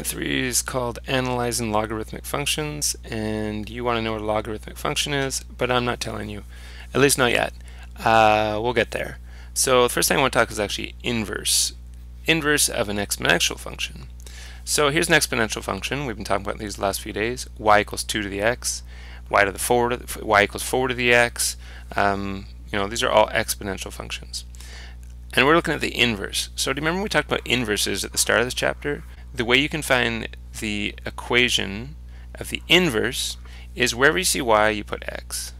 2.3 is called Analyzing Logarithmic Functions, and you want to know what a logarithmic function is, but I'm not telling you, at least not yet. We'll get there. So the first thing I want to talk is actually inverse of an exponential function. So here's an exponential function. We've been talking about these the last few days. Y equals 2 to the x, y equals 4 to the x. These are all exponential functions. And we're looking at the inverse. So do you remember when we talked about inverses at the start of this chapter? The way you can find the equation of the inverse is wherever you see y, you put x.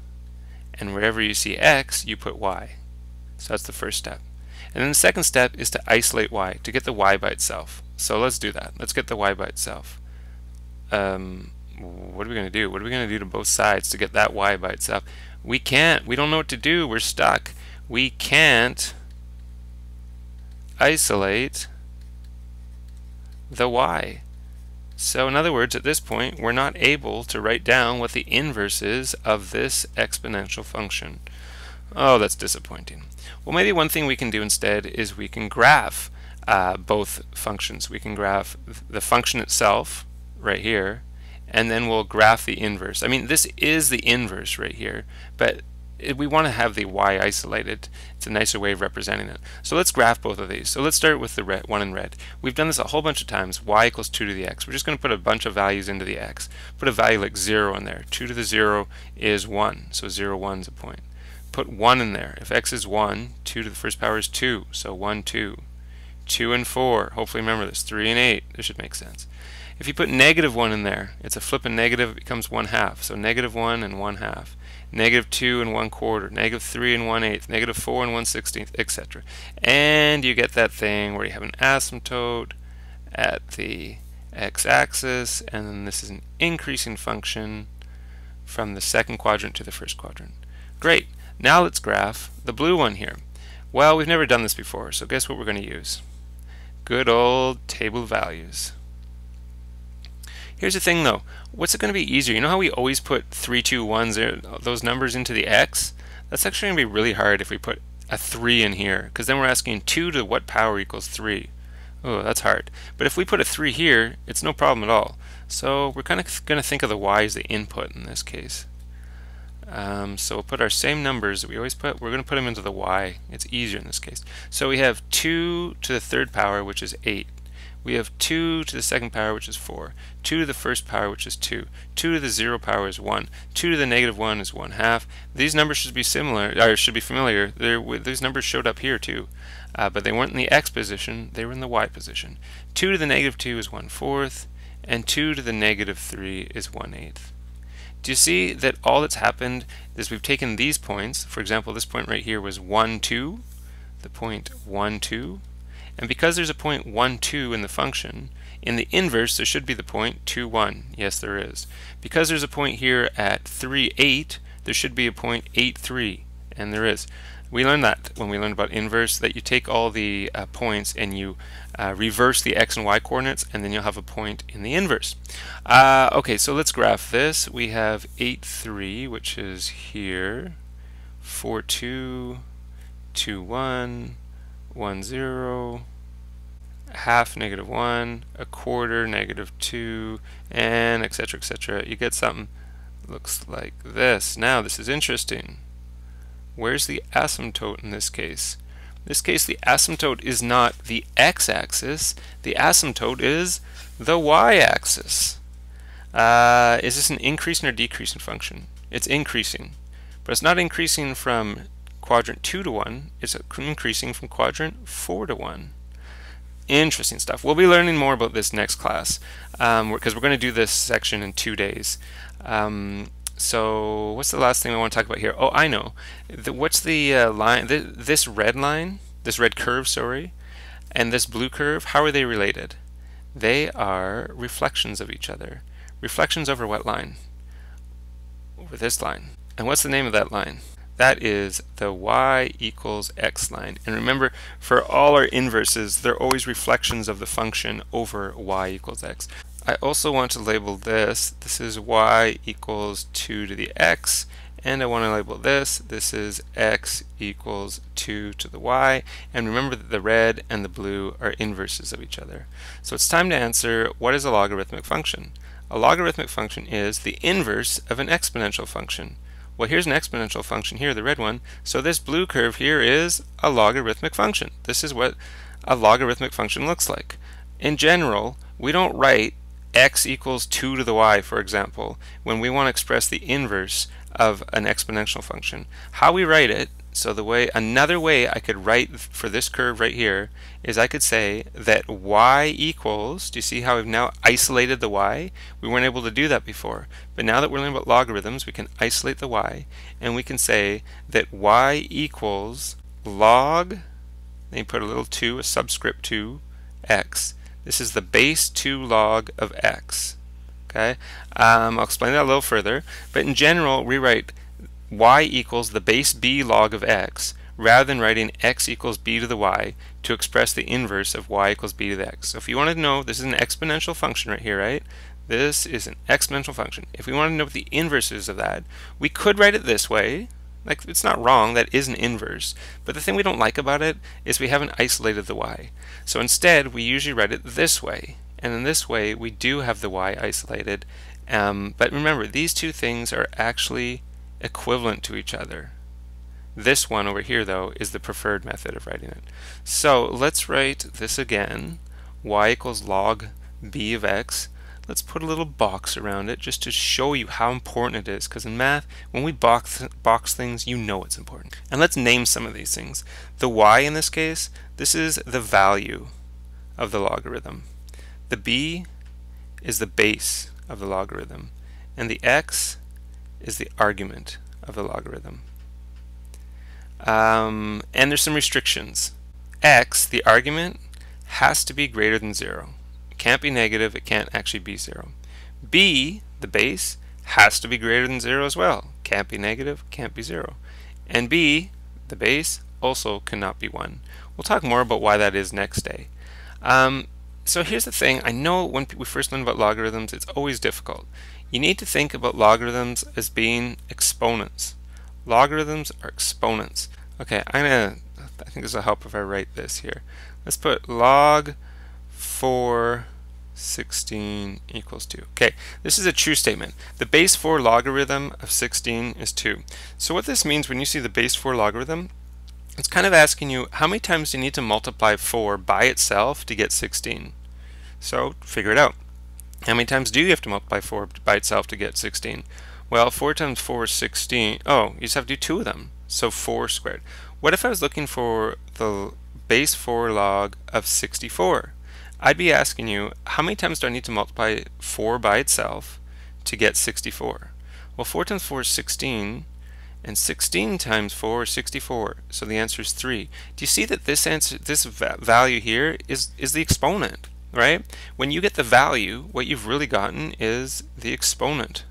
And wherever you see x, you put y. So that's the first step. And then the second step is to isolate y, to get the y by itself. So let's do that. Let's get the y by itself. What are we going to do? What are we going to do to both sides to get that y by itself? We can't. We don't know what to do. We're stuck. We can't isolate the y. So in other words, at this point, we're not able to write down what the inverse is of this exponential function. Oh, that's disappointing. Well, maybe one thing we can do instead is we can graph both functions. We can graph the function itself right here, and then we'll graph the inverse. I mean, this is the inverse right here, but we want to have the y isolated. It's a nicer way of representing it. So let's graph both of these. So let's start with the one in red. We've done this a whole bunch of times. Y equals 2 to the x. We're just going to put a bunch of values into the x. Put a value like 0 in there. 2 to the 0 is 1. So 0, 1 is a point. Put 1 in there. If x is 1, 2 to the first power is 2. So 1, 2. 2 and 4. Hopefully remember this. 3 and 8. This should make sense. If you put negative 1 in there, it's a flipping negative, it becomes 1/2. So negative 1 and 1/2. Negative 2 and 1/4. Negative 3 and 1/8. Negative 4 and 1/16, etc. And you get that thing where you have an asymptote at the x-axis, and then this is an increasing function from the second quadrant to the first quadrant. Great. Now let's graph the blue one here. Well, we've never done this before, so guess what we're going to use? Good old table of values. Here's the thing though, what's it going to be easier? You know how we always put 3, 2, 1, 0, those numbers into the x? That's actually going to be really hard if we put a 3 in here, because then we're asking 2 to what power equals 3. Oh, that's hard. But if we put a 3 here, it's no problem at all. So we're kind of going to think of the y as the input in this case. So we'll put our same numbers that we always put, we're going to put them into the y. It's easier in this case. So we have 2 to the third power, which is 8. We have 2 to the second power, which is 4. 2 to the first power, which is 2. 2 to the 0 power is 1. 2 to the negative 1 is 1/2. These numbers should be similar, or should be familiar. These numbers showed up here too, but they weren't in the x position, they were in the y position. 2 to the negative 2 is 1/4, and 2 to the negative 3 is 1/8. Do you see that all that's happened is we've taken these points, for example, this point right here was 1, 2, the point 1, 2, and because there's a point 1, 2 in the function, in the inverse there should be the point 2, 1. Yes, there is. Because there's a point here at 3, 8, there should be a point 8, 3, and there is. We learned that when we learned about inverse, that you take all the points and you reverse the x and y coordinates, and then you'll have a point in the inverse. Okay, so let's graph this. We have 8, 3, which is here, 4, 2, 2, 1, 1, 0, half, negative 1, a quarter, negative 2, and etc., etc. You get something looks like this. Now this is interesting. Where's the asymptote in this case? In this case, the asymptote is not the x-axis. The asymptote is the y-axis. Is this an increasing or decreasing function? It's increasing. But it's not increasing from quadrant 2 to 1. It's increasing from quadrant 4 to 1. Interesting stuff. We'll be learning more about this next class, because we're going to do this section in 2 days. So what's the last thing I want to talk about here? Oh, I know. What's the line? This red line, this red curve, sorry, and this blue curve, how are they related? They are reflections of each other. Reflections over what line? Over this line. And what's the name of that line? That is the y equals x line. And remember, for all our inverses, they're always reflections of the function over y equals x. I also want to label this. This is y equals 2 to the x, and I want to label this. This is x equals 2 to the y, and remember that the red and the blue are inverses of each other. So it's time to answer, what is a logarithmic function? A logarithmic function is the inverse of an exponential function. Well, here's an exponential function here, the red one, so this blue curve here is a logarithmic function. This is what a logarithmic function looks like. In general, we don't write x equals 2 to the y, for example, when we want to express the inverse of an exponential function. How we write it, so another way I could write for this curve right here is I could say that y equals, do you see how we've now isolated the y? We weren't able to do that before, but now that we're learning about logarithms, we can isolate the y, and we can say that y equals log, then you put a little 2, a subscript 2, x. This is the base 2 log of x. Okay, I'll explain that a little further, but in general we write y equals the base b log of x rather than writing x equals b to the y to express the inverse of y equals b to the x. So if you want to know, this is an exponential function right here, right? This is an exponential function. If we want to know what the inverse is of that, we could write it this way. Like, it's not wrong, that is an inverse, but the thing we don't like about it is we haven't isolated the y. So instead we usually write it this way, and in this way we do have the y isolated, but remember, these two things are actually equivalent to each other. This one over here though is the preferred method of writing it. So let's write this again, y equals log b of x. Let's put a little box around it just to show you how important it is, because in math, when we box things, you know it's important. And let's name some of these things. The y in this case, this is the value of the logarithm. The b is the base of the logarithm, and the x is the argument of the logarithm. And there's some restrictions. X, the argument, has to be greater than 0. It can't be negative, it can't actually be 0. B, the base, has to be greater than 0 as well. Can't be negative, can't be 0. And b, the base, also cannot be 1. We'll talk more about why that is next day. So here's the thing, I know when we first learn about logarithms, it's always difficult. You need to think about logarithms as being exponents. Logarithms are exponents. Okay, I think this will help if I write this here. Let's put log 4/16 equals 2. Okay, this is a true statement. The base 4 logarithm of 16 is 2. So what this means when you see the base 4 logarithm, it's kind of asking you how many times do you need to multiply 4 by itself to get 16. So figure it out. How many times do you have to multiply 4 by itself to get 16? Well, 4 times 4 is 16. Oh, you just have to do 2 of them. So 4 squared. What if I was looking for the base 4 log of 64? I'd be asking you, how many times do I need to multiply 4 by itself to get 64? Well, 4 times 4 is 16, and 16 times 4 is 64. So the answer is 3. Do you see that this value here is the exponent, right? When you get the value, what you've really gotten is the exponent.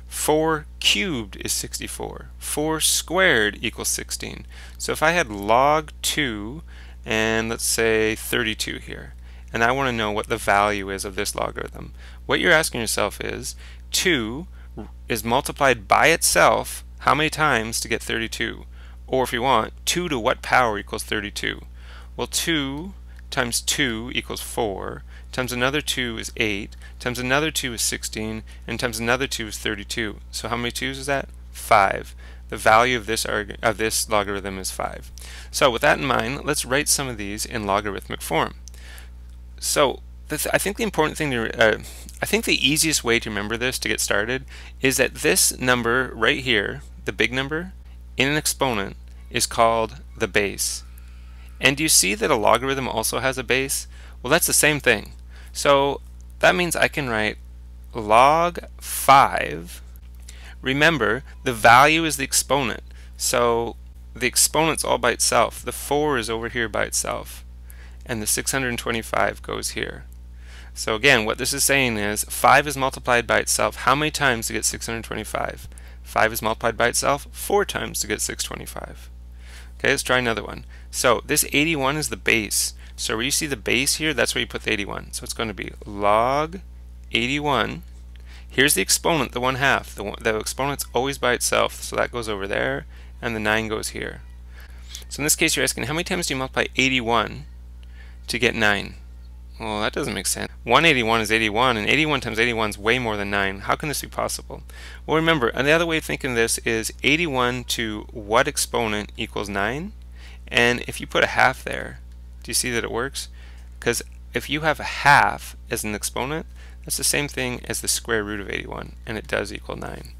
4 cubed is 64. 4 squared equals 16. So if I had log 2 and let's say 32 here, and I want to know what the value is of this logarithm, what you're asking yourself is 2 is multiplied by itself how many times to get 32? Or if you want, 2 to what power equals 32? Well, 2 times 2 equals 4, times another 2 is 8, times another 2 is 16, and times another 2 is 32. So how many 2's is that? 5. The value of this logarithm is 5. So with that in mind, let's write some of these in logarithmic form. So I think the important thing I think the easiest way to remember this to get started is that this number right here, the big number, in an exponent is called the base. And do you see that a logarithm also has a base? Well, that's the same thing. So that means I can write log 5. Remember, the value is the exponent. So the exponent's all by itself. The 4 is over here by itself. And the 625 goes here. So again, what this is saying is 5 is multiplied by itself how many times to get 625? 5 is multiplied by itself 4 times to get 625. Okay, let's try another one. So this 81 is the base. So where you see the base here, that's where you put the 81. So it's going to be log 81. Here's the exponent, the 1/2. The exponent's always by itself, so that goes over there, and the 9 goes here. So in this case, you're asking, how many times do you multiply 81 to get 9? Well, that doesn't make sense. 181 is 81, and 81 times 81 is way more than 9. How can this be possible? Well, remember, and the other way of thinking of this is 81 to what exponent equals 9? And if you put a half there, do you see that it works? Because if you have a half as an exponent, that's the same thing as the square root of 81, and it does equal 9.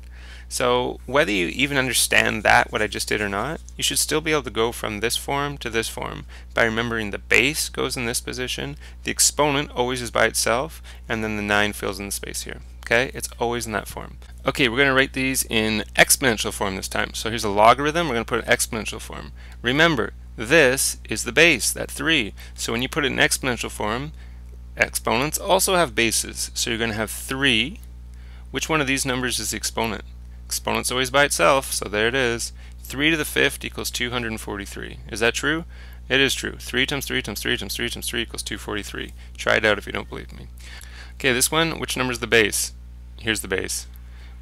So whether you even understand that, what I just did or not, you should still be able to go from this form to this form by remembering the base goes in this position, the exponent always is by itself, and then the 9 fills in the space here. Okay, it's always in that form. Okay, we're going to write these in exponential form this time. So here's a logarithm, we're going to put an exponential form. Remember, this is the base, that 3. So when you put it in exponential form, exponents also have bases. So you're going to have 3. Which one of these numbers is the exponent? Exponent's always by itself, so there it is. 3 to the 5th equals 243. Is that true? It is true. 3 times 3 times 3 times 3 times 3 equals 243. Try it out if you don't believe me. Okay, this one, which number is the base? Here's the base.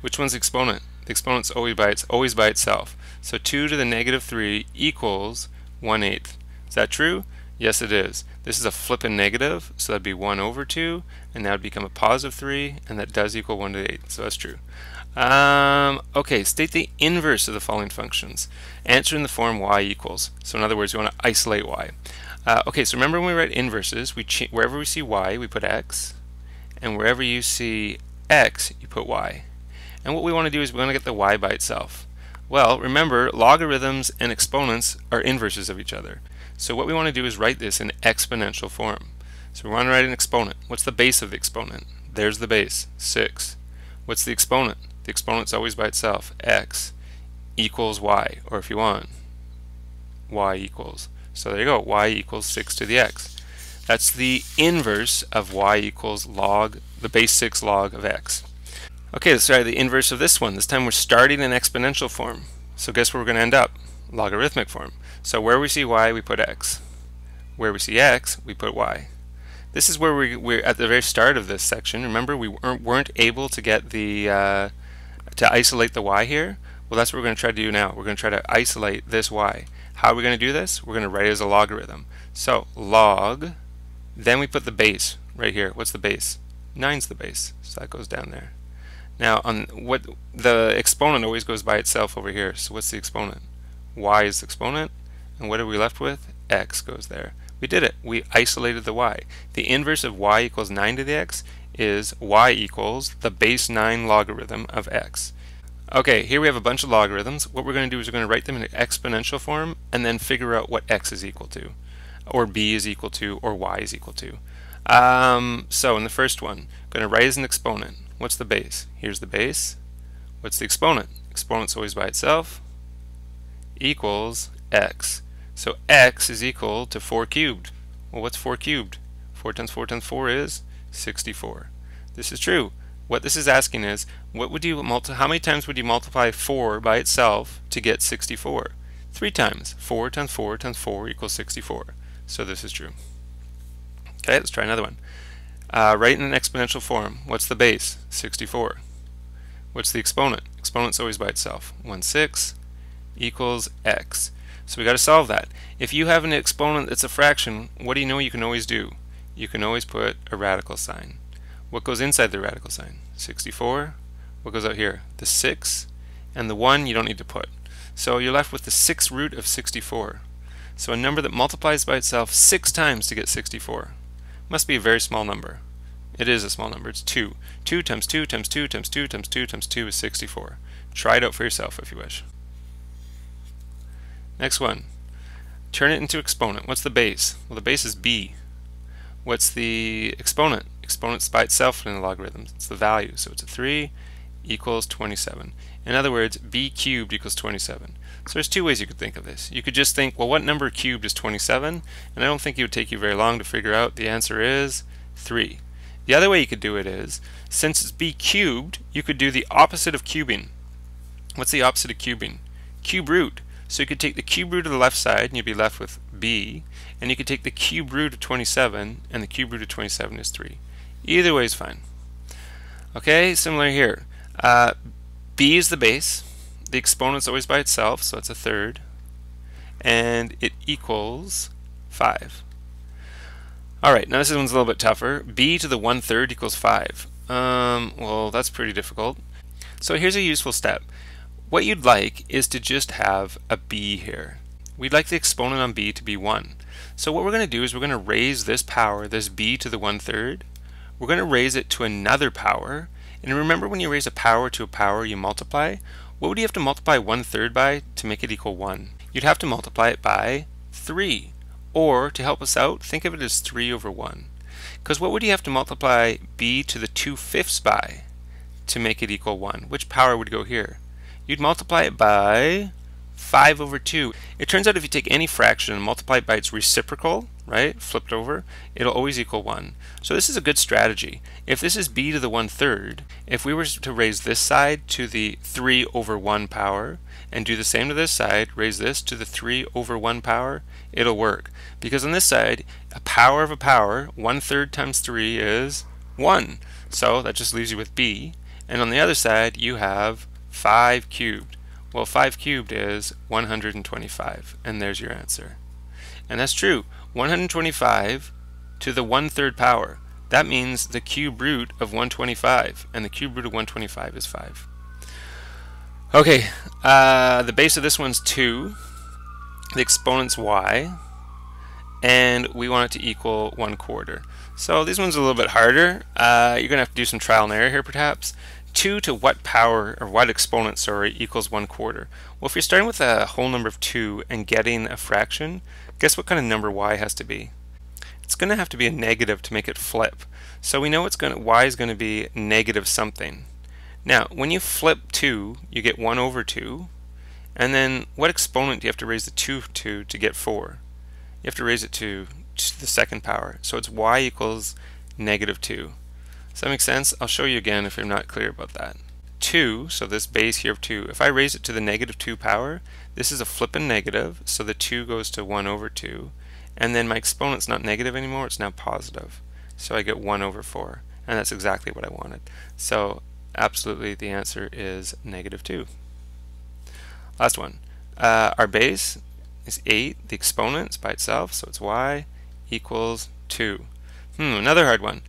Which one's the exponent? The exponent's always by itself. So 2 to the negative 3 equals 1/8. Is that true? Yes, it is. This is a flippin' negative, so that'd be 1 over 2, and that would become a positive 3, and that does equal 1 to 8, so that's true. Okay, state the inverse of the following functions. Answer in the form y equals. So in other words, we want to isolate y. Okay, so remember when we write inverses, wherever we see y, we put x, and wherever you see x, you put y. And what we want to do is we want to get the y by itself. Well, remember, logarithms and exponents are inverses of each other. So what we want to do is write this in exponential form. So we want to write an exponent. What's the base of the exponent? There's the base, 6. What's the exponent? The exponent's always by itself, x equals y, or if you want, y equals. So there you go, y equals 6 to the x. That's the inverse of y equals log, the base 6 log of x. Okay, let's try the inverse of this one. This time we're starting in exponential form. So guess where we're going to end up? Logarithmic form. So where we see y, we put x. Where we see x, we put y. This is where we're at the very start of this section. Remember, we weren't able to get the to isolate the y here. Well, that's what we're going to try to do now. We're going to try to isolate this y. How are we going to do this? We're going to write it as a logarithm. So log, then we put the base right here. What's the base? 9's the base, so that goes down there. Now, on what the exponent always goes by itself over here. So what's the exponent? Y is the exponent, and what are we left with? X goes there. We did it. We isolated the y. The inverse of y equals 9 to the x is y equals the base 9 logarithm of x. Okay, here we have a bunch of logarithms. What we're going to do is we're going to write them in exponential form and then figure out what x is equal to, or b is equal to, or y is equal to. So in the first one, I'm going to write as an exponent. What's the base? Here's the base. What's the exponent? Exponent's always by itself, equals x. So x is equal to 4 cubed. Well, what's 4 cubed? 4 times 4 times 4 is 64. This is true. What this is asking is, what would you how many times would you multiply 4 by itself to get 64? 3 times. 4 times 4 times 4 equals 64. So this is true. Okay, let's try another one. Write in an exponential form. What's the base? 64. What's the exponent? Exponent's always by itself. 1/6 equals x. So we got to solve that. If you have an exponent that's a fraction, what do you know you can always do? You can always put a radical sign. What goes inside the radical sign? 64. What goes out here? The 6. And the 1 you don't need to put. So you're left with the 6th root of 64. So a number that multiplies by itself 6 times to get 64. Must be a very small number. It is a small number. It's 2. 2 times 2 times 2 times 2 times 2 times 2 is 64. Try it out for yourself if you wish. Next one. Turn it into exponent. What's the base? Well, the base is b. What's the exponent? Exponent's by itself in the logarithm. It's the value. So it's a 3 equals 27. In other words, b cubed equals 27. So there's two ways you could think of this. You could just think, well, what number cubed is 27? And I don't think it would take you very long to figure out. The answer is 3. The other way you could do it is, since it's b cubed, you could do the opposite of cubing. What's the opposite of cubing? Cube root. So you could take the cube root of the left side and you'd be left with b, and you could take the cube root of 27 and the cube root of 27 is 3. Either way is fine. Okay, similar here. B is the base. The exponent's always by itself, so it's a third. And it equals 5. Alright, now this one's a little bit tougher. B to the 1/3 equals 5. Well, that's pretty difficult. So here's a useful step. What you'd like is to just have a b here. We'd like the exponent on b to be 1. So what we're going to do is we're going to raise this power, this b to the 1/3. We're going to raise it to another power. And remember, when you raise a power to a power, you multiply. What would you have to multiply 1/3 by to make it equal 1? You'd have to multiply it by 3. Or, to help us out, think of it as 3 over 1. Because what would you have to multiply b to the 2/5 by to make it equal 1? Which power would go here? You'd multiply it by 5 over 2. It turns out if you take any fraction and multiply it by its reciprocal, right, flipped over, it'll always equal 1. So this is a good strategy. If this is b to the 1/3, if we were to raise this side to the 3 over 1 power, and do the same to this side, raise this to the 3 over 1 power, it'll work. Because on this side, a power of a power, 1/3 times 3 is 1. So that just leaves you with b. And on the other side, you have 5 cubed. Well, 5 cubed is 125, and there's your answer. And that's true. 125 to the 1/3 power. That means the cube root of 125, and the cube root of 125 is 5. Okay, the base of this one's 2. The exponent's y, and we want it to equal 1/4. So this one's a little bit harder. You're going to have to do some trial and error here, perhaps. 2 to what power, or what exponent, sorry, equals 1/4? Well, if you're starting with a whole number of 2 and getting a fraction, guess what kind of number y has to be? It's going to have to be a negative to make it flip. So we know y is going to be negative something. Now, when you flip 2, you get 1 over 2. And then what exponent do you have to raise the 2 to get 4? You have to raise it to the second power. So it's y equals negative 2. Does that make sense? I'll show you again if I'm not clear about that. 2, so this base here of 2, if I raise it to the negative 2 power, this is a flipping negative, so the 2 goes to 1 over 2. And then my exponent's not negative anymore, it's now positive. So I get 1 over 4. And that's exactly what I wanted. So absolutely the answer is negative 2. Last one. Our base is 8. The exponent's by itself, so it's y equals 2. Another hard one.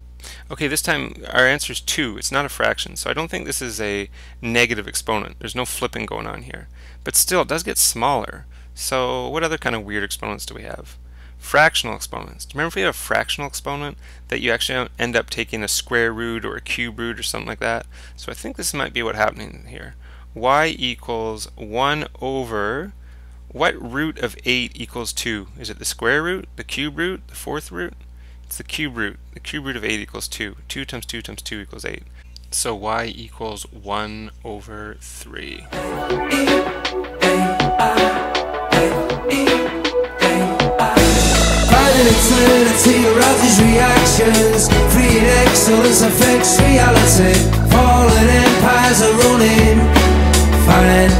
Okay, this time our answer is 2. It's not a fraction, so I don't think this is a negative exponent. There's no flipping going on here. But still, it does get smaller. So what other kind of weird exponents do we have? Fractional exponents. Do you remember if you have a fractional exponent that you actually end up taking a square root or a cube root or something like that? So I think this might be what's happening here. Y equals 1 over, what root of 8 equals 2? Is it the square root, the cube root, the fourth root? It's the cube root. The cube root of 8 equals 2. 2 times 2 times 2 equals 8. So y equals 1 over 3. Find an eternity of these reactions. Free excellence affects reality. Fallen empires are running. Find